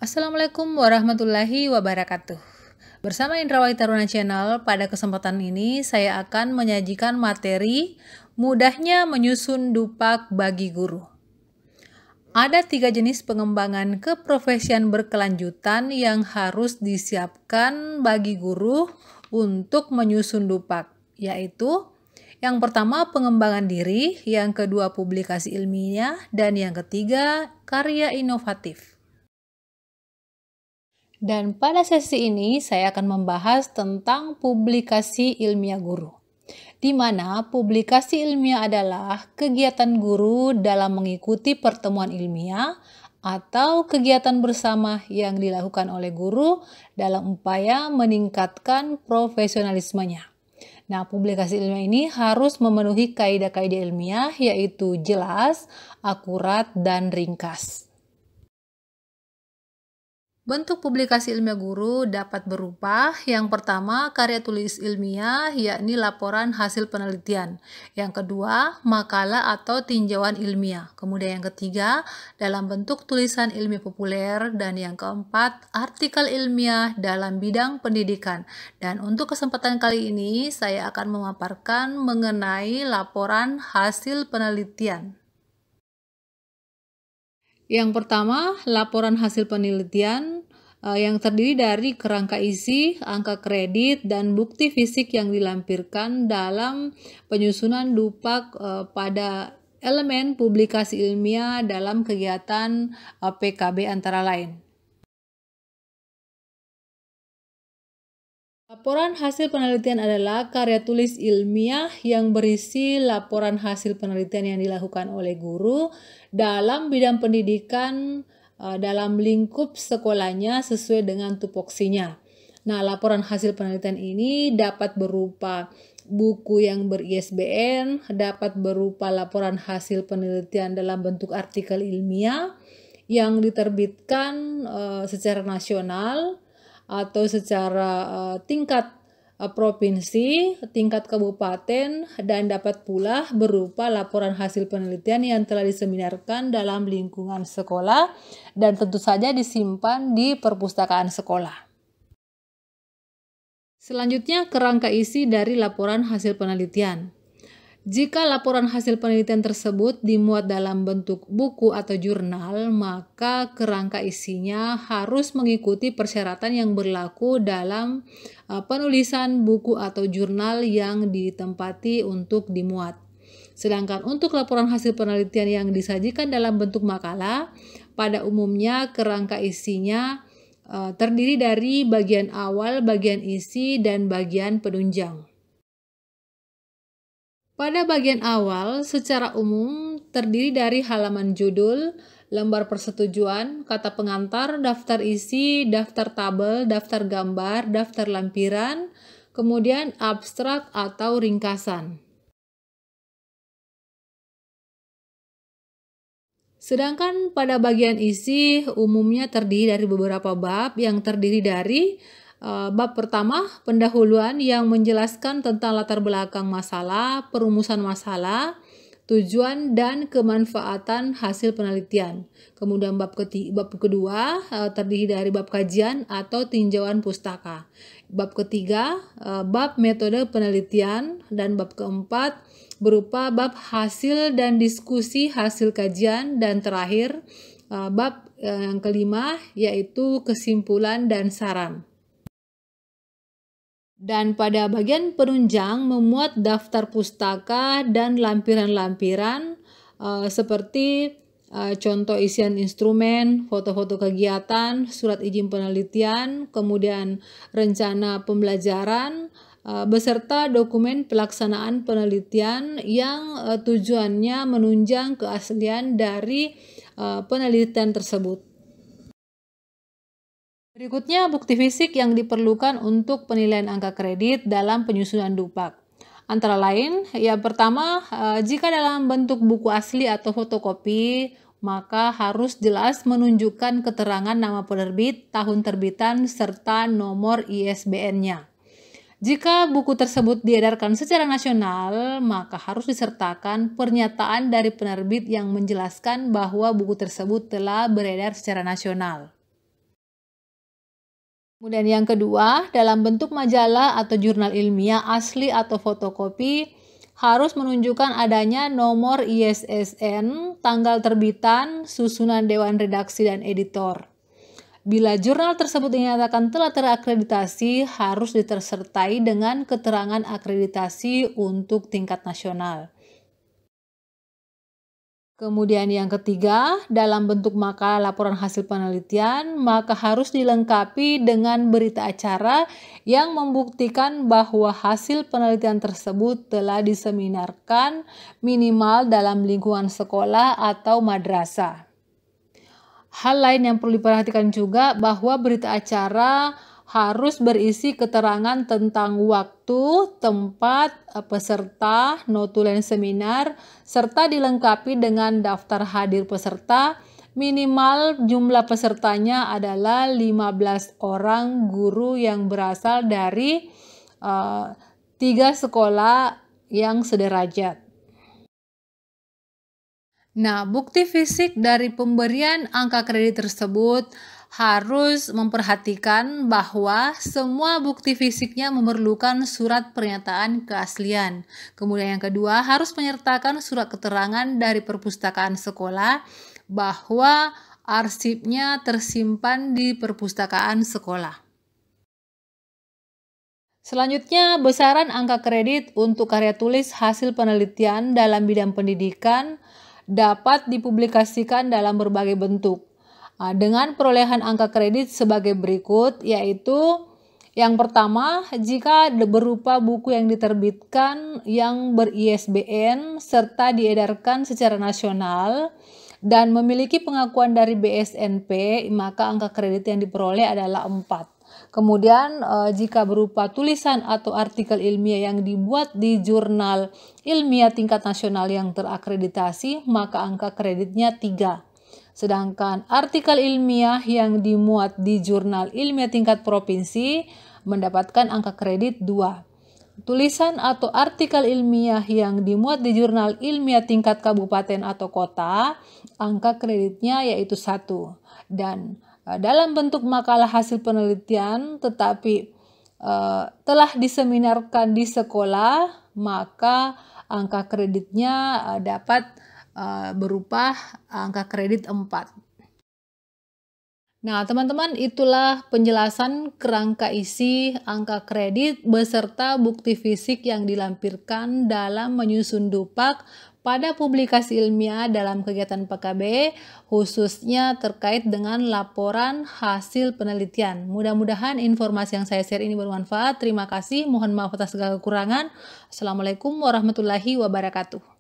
Assalamualaikum warahmatullahi wabarakatuh. Bersama Indrawati Taruna Channel, pada kesempatan ini saya akan menyajikan materi mudahnya menyusun dupak bagi guru. Ada 3 jenis pengembangan keprofesian berkelanjutan yang harus disiapkan bagi guru untuk menyusun dupak, yaitu yang pertama pengembangan diri, yang kedua publikasi ilmiah, dan yang ketiga karya inovatif. Dan pada sesi ini saya akan membahas tentang publikasi ilmiah guru, di mana publikasi ilmiah adalah kegiatan guru dalam mengikuti pertemuan ilmiah atau kegiatan bersama yang dilakukan oleh guru dalam upaya meningkatkan profesionalismenya. Nah, publikasi ilmiah ini harus memenuhi kaidah-kaidah ilmiah, yaitu jelas, akurat, dan ringkas. Bentuk publikasi ilmiah guru dapat berupa yang pertama karya tulis ilmiah, yakni laporan hasil penelitian. Yang kedua makalah atau tinjauan ilmiah. Kemudian yang ketiga dalam bentuk tulisan ilmiah populer, dan yang keempat artikel ilmiah dalam bidang pendidikan. Dan untuk kesempatan kali ini saya akan memaparkan mengenai laporan hasil penelitian. Yang pertama, laporan hasil penelitian yang terdiri dari kerangka isi, angka kredit, dan bukti fisik yang dilampirkan dalam penyusunan dupak pada elemen publikasi ilmiah dalam kegiatan PKB antara lain. Laporan hasil penelitian adalah karya tulis ilmiah yang berisi laporan hasil penelitian yang dilakukan oleh guru dalam bidang pendidikan dalam lingkup sekolahnya sesuai dengan tupoksinya. Nah, laporan hasil penelitian ini dapat berupa buku yang ber-ISBN, dapat berupa laporan hasil penelitian dalam bentuk artikel ilmiah yang diterbitkan secara nasional atau secara tingkat provinsi, tingkat kabupaten, dan dapat pula berupa laporan hasil penelitian yang telah diseminarkan dalam lingkungan sekolah dan tentu saja disimpan di perpustakaan sekolah. Selanjutnya, kerangka isi dari laporan hasil penelitian. Jika laporan hasil penelitian tersebut dimuat dalam bentuk buku atau jurnal, maka kerangka isinya harus mengikuti persyaratan yang berlaku dalam penulisan buku atau jurnal yang ditempati untuk dimuat. Sedangkan untuk laporan hasil penelitian yang disajikan dalam bentuk makalah, pada umumnya kerangka isinya terdiri dari bagian awal, bagian isi, dan bagian penunjang. Pada bagian awal, secara umum terdiri dari halaman judul, lembar persetujuan, kata pengantar, daftar isi, daftar tabel, daftar gambar, daftar lampiran, kemudian abstrak atau ringkasan. Sedangkan pada bagian isi umumnya terdiri dari beberapa bab yang terdiri dari bab pertama, pendahuluan yang menjelaskan tentang latar belakang masalah, perumusan masalah, tujuan dan kemanfaatan hasil penelitian. Kemudian bab kedua terdiri dari bab kajian atau tinjauan pustaka. Bab ketiga, bab metode penelitian, dan bab keempat berupa bab hasil dan diskusi hasil kajian, dan terakhir bab yang kelima yaitu kesimpulan dan saran. Dan pada bagian penunjang memuat daftar pustaka dan lampiran-lampiran seperti contoh isian instrumen, foto-foto kegiatan, surat izin penelitian, kemudian rencana pembelajaran, beserta dokumen pelaksanaan penelitian yang tujuannya menunjang keaslian dari penelitian tersebut. Berikutnya, bukti fisik yang diperlukan untuk penilaian angka kredit dalam penyusunan dupak. Antara lain, yang pertama, jika dalam bentuk buku asli atau fotokopi, maka harus jelas menunjukkan keterangan nama penerbit, tahun terbitan, serta nomor ISBN-nya. Jika buku tersebut diedarkan secara nasional, maka harus disertakan pernyataan dari penerbit yang menjelaskan bahwa buku tersebut telah beredar secara nasional. Kemudian yang kedua, dalam bentuk majalah atau jurnal ilmiah asli atau fotokopi harus menunjukkan adanya nomor ISSN, tanggal terbitan, susunan dewan redaksi dan editor. Bila jurnal tersebut dinyatakan telah terakreditasi, harus disertai dengan keterangan akreditasi untuk tingkat nasional. Kemudian yang ketiga, dalam bentuk makalah laporan hasil penelitian, maka harus dilengkapi dengan berita acara yang membuktikan bahwa hasil penelitian tersebut telah diseminarkan minimal dalam lingkungan sekolah atau madrasah. Hal lain yang perlu diperhatikan juga bahwa berita acara harus berisi keterangan tentang waktu, tempat, peserta, notulen seminar, serta dilengkapi dengan daftar hadir peserta. Minimal jumlah pesertanya adalah 15 orang guru yang berasal dari 3 sekolah yang sederajat. Nah, bukti fisik dari pemberian angka kredit tersebut harus memperhatikan bahwa semua bukti fisiknya memerlukan surat pernyataan keaslian. Kemudian yang kedua, harus menyertakan surat keterangan dari perpustakaan sekolah bahwa arsipnya tersimpan di perpustakaan sekolah. Selanjutnya, besaran angka kredit untuk karya tulis hasil penelitian dalam bidang pendidikan dapat dipublikasikan dalam berbagai bentuk. Dengan perolehan angka kredit sebagai berikut, yaitu yang pertama, jika berupa buku yang diterbitkan yang ber-ISBN serta diedarkan secara nasional dan memiliki pengakuan dari BSNP, maka angka kredit yang diperoleh adalah 4. Kemudian jika berupa tulisan atau artikel ilmiah yang dibuat di jurnal ilmiah tingkat nasional yang terakreditasi, maka angka kreditnya 3. Sedangkan artikel ilmiah yang dimuat di jurnal ilmiah tingkat provinsi mendapatkan angka kredit 2. Tulisan atau artikel ilmiah yang dimuat di jurnal ilmiah tingkat kabupaten atau kota, angka kreditnya yaitu 1. Dan dalam bentuk makalah hasil penelitian tetapi telah diseminarkan di sekolah, maka angka kreditnya dapat berupa angka kredit 4. Nah, teman-teman, itulah penjelasan kerangka isi angka kredit beserta bukti fisik yang dilampirkan dalam menyusun dupak pada publikasi ilmiah dalam kegiatan PKB, khususnya terkait dengan laporan hasil penelitian. Mudah-mudahan informasi yang saya share ini bermanfaat. Terima kasih, mohon maaf atas segala kekurangan. Assalamualaikum warahmatullahi wabarakatuh.